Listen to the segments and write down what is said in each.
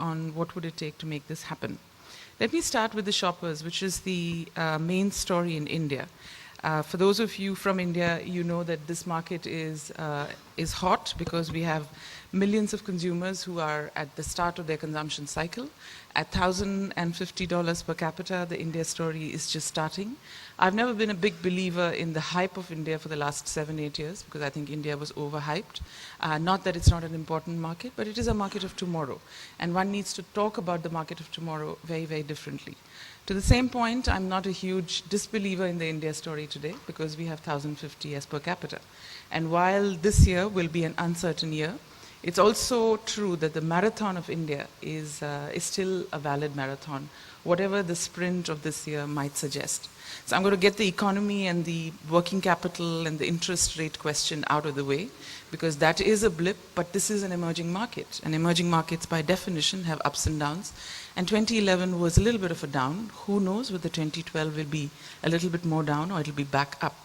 on what would it take to make this happen. Let me start with the shoppers, which is the main story in India. For those of you from India, you know that this market is hot because we have millions of consumers who are at the start of their consumption cycle. At $1,050 per capita, the India story is just starting. I've never been a big believer in the hype of India for the last 7-8 years because I think India was overhyped. Not that it's not an important market, but it is a market of tomorrow. And one needs to talk about the market of tomorrow very, very differently. To the same point, I'm not a huge disbeliever in the India story today because we have 1,050 as per capita. And while this year will be an uncertain year, it's also true that the marathon of India is still a valid marathon, whatever the sprint of this year might suggest. So I'm going to get the economy and the working capital and the interest rate question out of the way, because that is a blip, but this is an emerging market. And emerging markets, by definition, have ups and downs. And 2011 was a little bit of a down. Who knows whether 2012 will be a little bit more down or it'll be back up.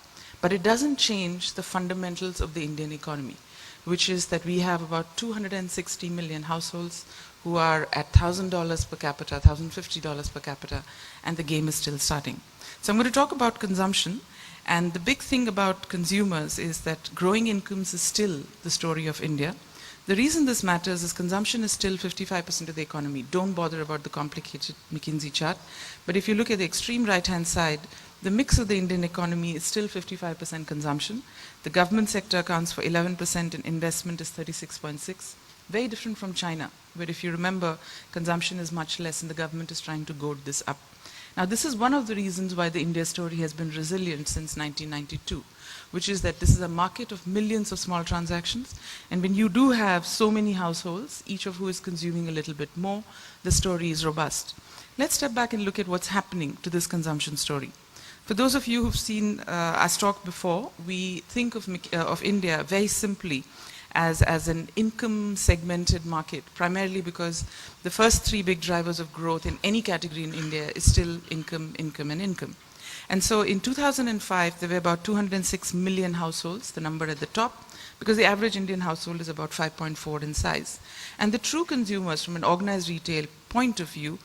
But it doesn't change the fundamentals of the Indian economy, which is that we have about 260 million households who are at $1,000 per capita, $1,050 per capita, and the game is still starting. So I'm going to talk about consumption, and the big thing about consumers is that growing incomes is still the story of India. The reason this matters is consumption is still 55% of the economy. Don't bother about the complicated McKinsey chart. But if you look at the extreme right-hand side, the mix of the Indian economy is still 55% consumption. The government sector accounts for 11% and investment is 36.6%. Very different from China, where if you remember, consumption is much less and the government is trying to goad this up. Now, this is one of the reasons why the India story has been resilient since 1992, which is that this is a market of millions of small transactions. And when you do have so many households, each of who is consuming a little bit more, the story is robust. Let's step back and look at what's happening to this consumption story. For those of you who've seen us talk before, we think of India very simply as an income segmented market, primarily because the first 3 big drivers of growth in any category in India is still income, income, and income. And so in 2005, there were about 206 million households, the number at the top, because the average Indian household is about 5.4 in size. And the true consumers from an organized retail point of view